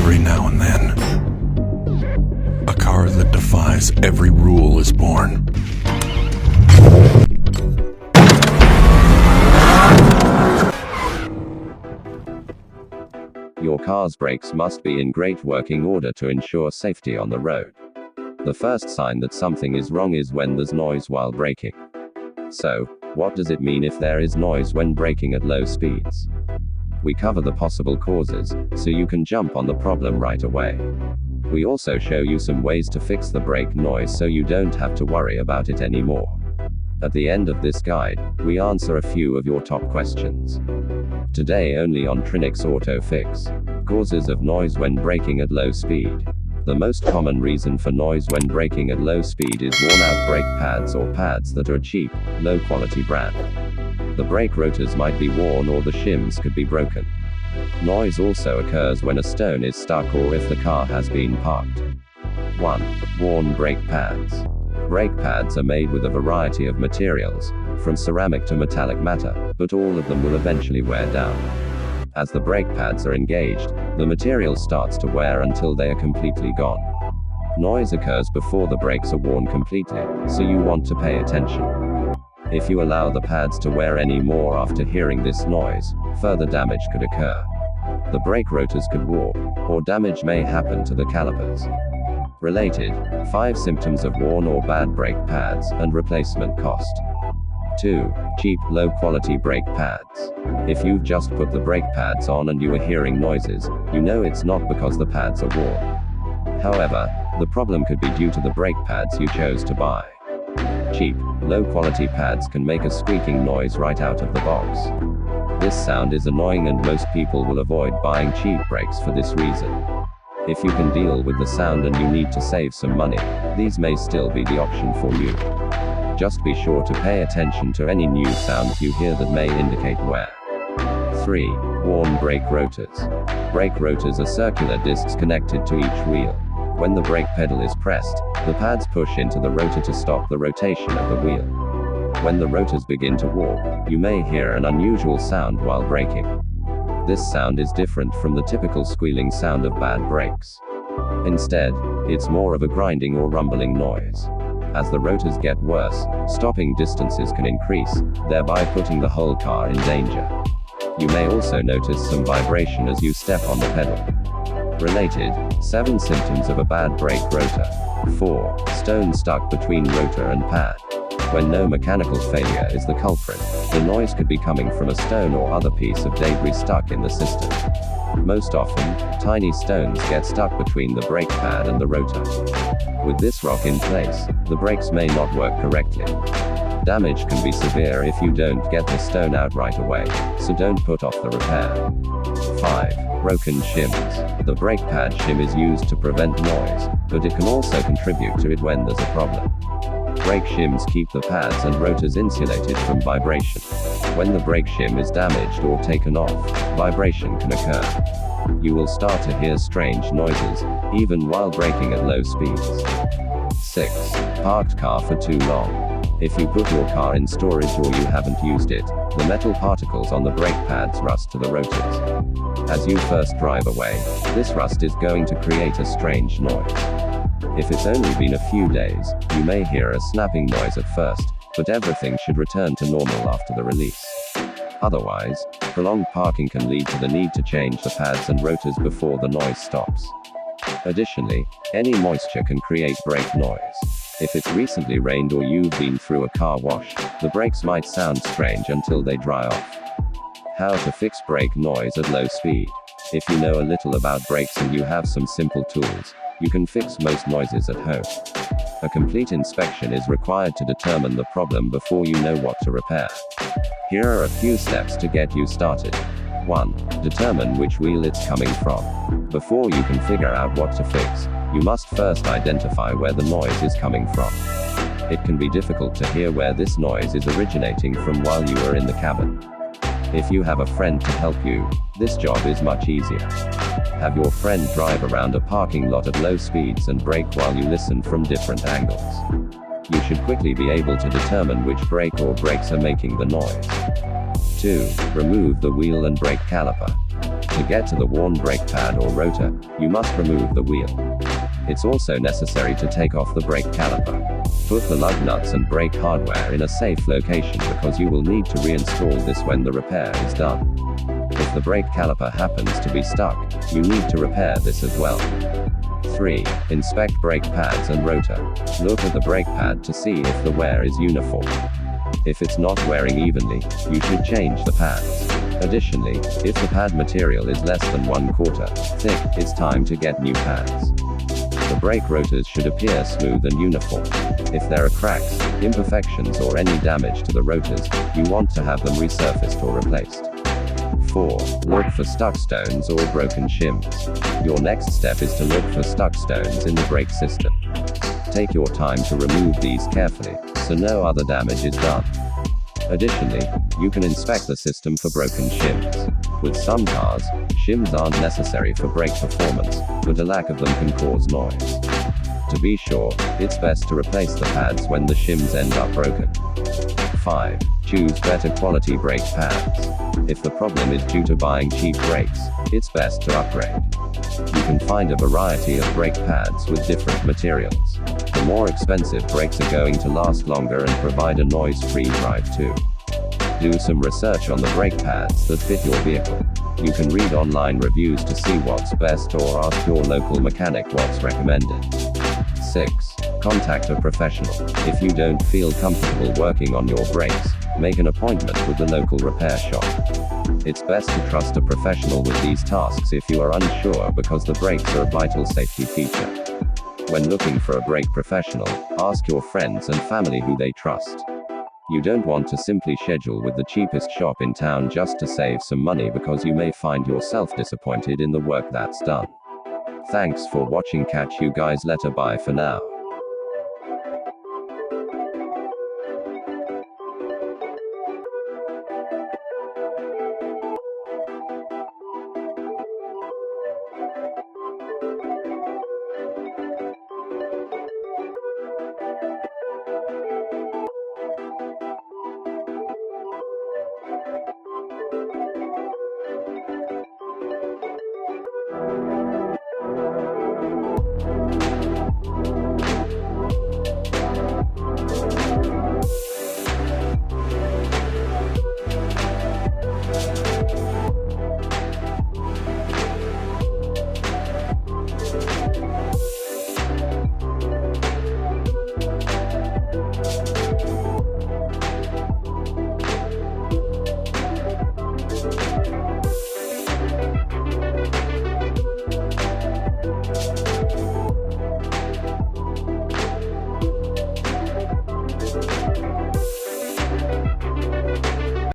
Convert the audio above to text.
Every now and then, a car that defies every rule is born. Your car's brakes must be in great working order to ensure safety on the road. The first sign that something is wrong is when there's noise while braking. So, what does it mean if there is noise when braking at low speeds? We cover the possible causes, so you can jump on the problem right away. We also show you some ways to fix the brake noise so you don't have to worry about it anymore. At the end of this guide, we answer a few of your top questions. Today only on Trinix Auto Fix. Causes of noise when braking at low speed. The most common reason for noise when braking at low speed is worn-out brake pads or pads that are cheap, low-quality brand. The brake rotors might be worn or the shims could be broken. Noise also occurs when a stone is stuck or if the car has been parked. 1. Worn brake pads. Brake pads are made with a variety of materials, from ceramic to metallic matter, but all of them will eventually wear down. As the brake pads are engaged, the material starts to wear until they are completely gone. Noise occurs before the brakes are worn completely, so you want to pay attention. If you allow the pads to wear any more after hearing this noise, further damage could occur. The brake rotors could warp, or damage may happen to the calipers. Related, 5 symptoms of worn or bad brake pads, and replacement cost. 2. Cheap, low-quality brake pads. If you've just put the brake pads on and you are hearing noises, you know it's not because the pads are worn. However, the problem could be due to the brake pads you chose to buy. Cheap, low-quality pads can make a squeaking noise right out of the box. This sound is annoying and most people will avoid buying cheap brakes for this reason. If you can deal with the sound and you need to save some money, these may still be the option for you. Just be sure to pay attention to any new sounds you hear that may indicate wear. 3. Worn brake rotors. Brake rotors are circular discs connected to each wheel. When the brake pedal is pressed, the pads push into the rotor to stop the rotation of the wheel. When the rotors begin to warp, you may hear an unusual sound while braking. This sound is different from the typical squealing sound of bad brakes. Instead, it's more of a grinding or rumbling noise. As the rotors get worse, stopping distances can increase, thereby putting the whole car in danger. You may also notice some vibration as you step on the pedal. Related, 7 symptoms of a bad brake rotor. 4. Stone stuck between rotor and pad. When no mechanical failure is the culprit, the noise could be coming from a stone or other piece of debris stuck in the system. Most often, tiny stones get stuck between the brake pad and the rotor. With this rock in place, the brakes may not work correctly. Damage can be severe if you don't get the stone out right away, so don't put off the repair. 5. Broken shims. The brake pad shim is used to prevent noise, but it can also contribute to it when there's a problem. Brake shims keep the pads and rotors insulated from vibration. When the brake shim is damaged or taken off, vibration can occur. You will start to hear strange noises, even while braking at low speeds. 6. Parked car for too long. If you put your car in storage or you haven't used it, the metal particles on the brake pads rust to the rotors. As you first drive away, this rust is going to create a strange noise. If it's only been a few days, you may hear a snapping noise at first, but everything should return to normal after the release. Otherwise, prolonged parking can lead to the need to change the pads and rotors before the noise stops. Additionally, any moisture can create brake noise. If it's recently rained or you've been through a car wash, the brakes might sound strange until they dry off. How to fix brake noise at low speed. If you know a little about brakes and you have some simple tools, you can fix most noises at home. A complete inspection is required to determine the problem before you know what to repair. Here are a few steps to get you started. 1. Determine which wheel it's coming from. Before you can figure out what to fix, you must first identify where the noise is coming from. It can be difficult to hear where this noise is originating from while you are in the cabin. If you have a friend to help you, this job is much easier. Have your friend drive around a parking lot at low speeds and brake while you listen from different angles. You should quickly be able to determine which brake or brakes are making the noise. 2. Remove the wheel and brake caliper. To get to the worn brake pad or rotor, you must remove the wheel. It's also necessary to take off the brake caliper. Put the lug nuts and brake hardware in a safe location because you will need to reinstall this when the repair is done. If the brake caliper happens to be stuck, you need to repair this as well. 3. Inspect brake pads and rotor. Look at the brake pad to see if the wear is uniform. If it's not wearing evenly, you should change the pads. Additionally, if the pad material is less than 1/4 thick, it's time to get new pads. The brake rotors should appear smooth and uniform. If there are cracks, imperfections or any damage to the rotors, you want to have them resurfaced or replaced. 4. Look for stuck stones or broken shims. Your next step is to look for stuck stones in the brake system. Take your time to remove these carefully, so no other damage is done. Additionally, you can inspect the system for broken shims. With some cars, shims aren't necessary for brake performance, but a lack of them can cause noise. To be sure, it's best to replace the pads when the shims end up broken. 5. Choose better quality brake pads. If the problem is due to buying cheap brakes, it's best to upgrade. You can find a variety of brake pads with different materials. The more expensive brakes are going to last longer and provide a noise-free drive too. Do some research on the brake pads that fit your vehicle. You can read online reviews to see what's best or ask your local mechanic what's recommended. 6. Contact a professional. If you don't feel comfortable working on your brakes, make an appointment with the local repair shop. It's best to trust a professional with these tasks if you are unsure because the brakes are a vital safety feature. When looking for a brake professional, ask your friends and family who they trust. You don't want to simply schedule with the cheapest shop in town just to save some money because you may find yourself disappointed in the work that's done. Thanks for watching. Catch you guys later. Bye for now.